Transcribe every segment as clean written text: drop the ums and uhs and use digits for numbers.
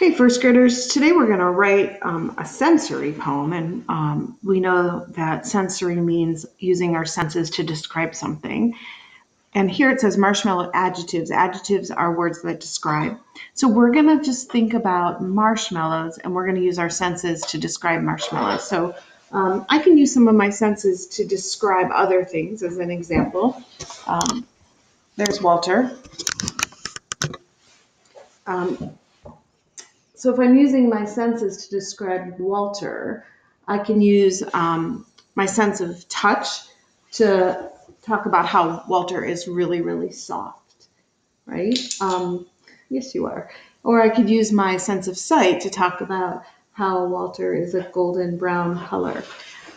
Hey, first graders, today we're going to write a sensory poem, and we know that sensory means using our senses to describe something. And here it says marshmallow adjectives. Adjectives are words that describe. So we're going to just think about marshmallows, and we're going to use our senses to describe marshmallows. So I can use some of my senses to describe other things as an example. There's Walter. So if I'm using my senses to describe Walter, I can use my sense of touch to talk about how Walter is really, really soft, right? Yes, you are. Or I could use my sense of sight to talk about how Walter is a golden brown color.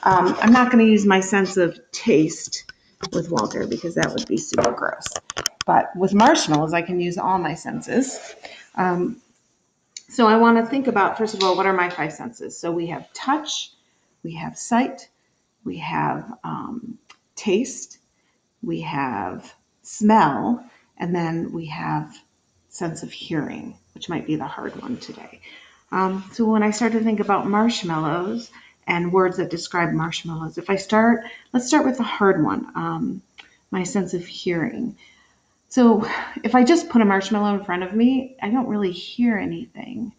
I'm not going to use my sense of taste with Walter because that would be super gross. But with marshmallows, I can use all my senses. So I want to think about, first of all, what are my five senses? So we have touch, we have sight, we have taste, we have smell, and then we have sense of hearing, which might be the hard one today. So when I start to think about marshmallows and words that describe marshmallows, let's start with the hard one, my sense of hearing. So if I just put a marshmallow in front of me, I don't really hear anything.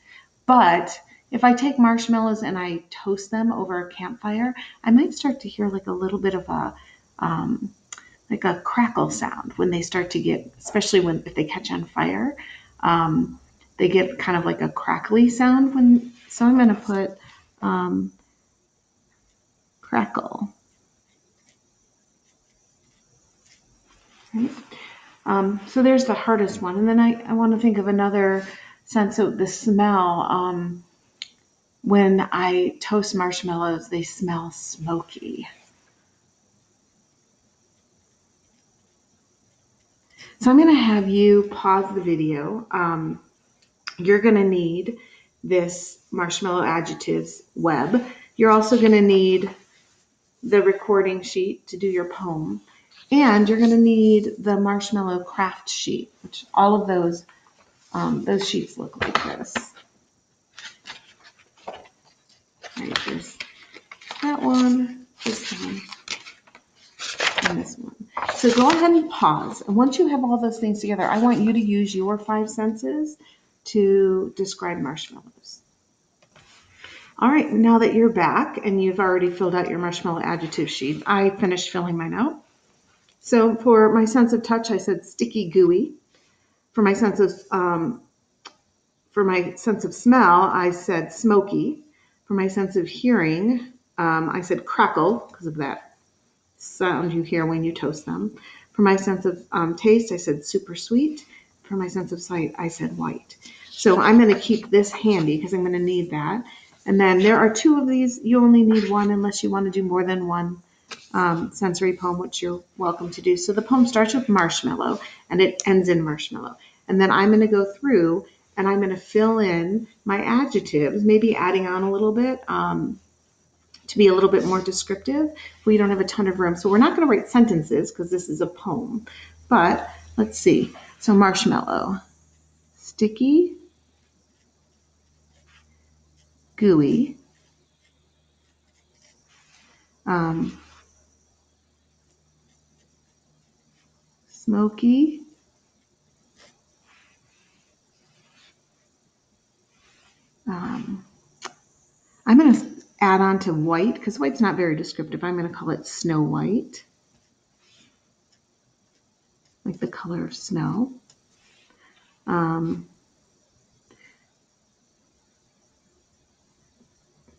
But if I take marshmallows and I toast them over a campfire, I might start to hear like a little bit of a crackle sound when they start to get, especially if they catch on fire, they get kind of like a crackly sound. So I'm going to put crackle. Right? So there's the hardest one. And then I want to think of another sense of the smell. When I toast marshmallows, they smell smoky. So I'm going to have you pause the video. You're going to need this marshmallow adjectives web. You're also going to need the recording sheet to do your poem. And you're going to need the marshmallow craft sheet, which all of those sheets look like this. Right, there's that one, this one, and this one. So go ahead and pause. And once you have all those things together, I want you to use your five senses to describe marshmallows. All right, now that you're back and you've already filled out your marshmallow adjective sheet, I finished filling mine out. So for my sense of touch, I said sticky, gooey. For my sense of smell, I said smoky. For my sense of hearing, I said crackle because of that sound you hear when you toast them. For my sense of taste, I said super sweet. For my sense of sight, I said white. So I'm going to keep this handy because I'm going to need that. And then there are two of these. You only need one unless you want to do more than one sensory poem, which you're welcome to do. So the poem starts with marshmallow and it ends in marshmallow. And then I'm going to go through and I'm going to fill in my adjectives, maybe adding on a little bit to be a little bit more descriptive. We don't have a ton of room. So we're not going to write sentences because this is a poem. But let's see. So marshmallow, sticky, gooey, smoky, I'm going to add on to white because white's not very descriptive. I'm going to call it snow white, like the color of snow. I'm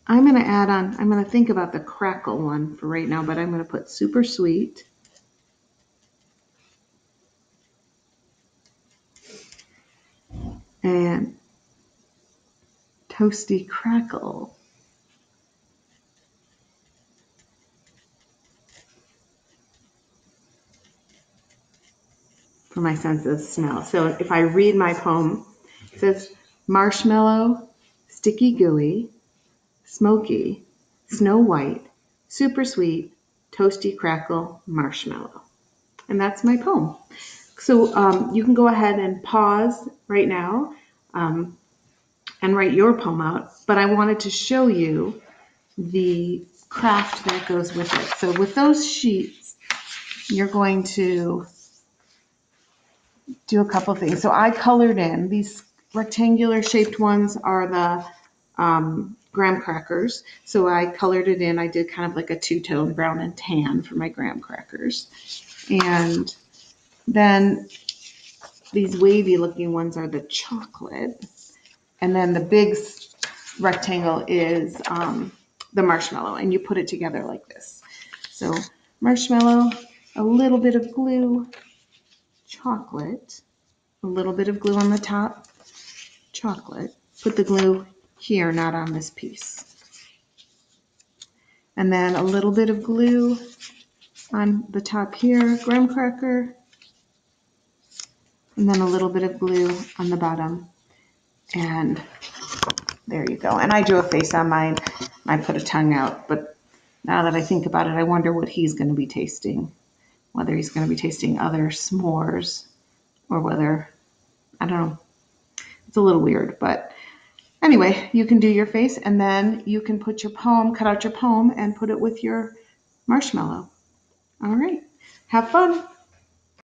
going to add on, I'm going to think about the crackle one for right now, but I'm going to put super sweet. And toasty crackle. For my sense of smell. So if I read my poem, it says marshmallow, sticky gooey, smoky, snow white, super sweet, toasty crackle, marshmallow. And that's my poem. So you can go ahead and pause right now. and write your poem out, but I wanted to show you the craft that goes with it. So with those sheets, you're going to do a couple things. So I colored in these rectangular shaped ones are the graham crackers. So I colored it in. I did kind of like a two-tone brown and tan for my graham crackers. And then these wavy looking ones are the chocolate. And then the big rectangle is the marshmallow. And you put it together like this. So marshmallow, a little bit of glue, chocolate, a little bit of glue on the top, chocolate. Put the glue here, not on this piece. And then a little bit of glue on the top here, graham cracker, and then a little bit of glue on the bottom. And there you go. And I drew a face on mine. I put a tongue out, but now that I think about it, I wonder what he's going to be tasting. Whether he's going to be tasting other s'mores or whether, I don't know. It's a little weird, but anyway, you can do your face and then you can put your poem, cut out your poem and put it with your marshmallow. All right. Have fun.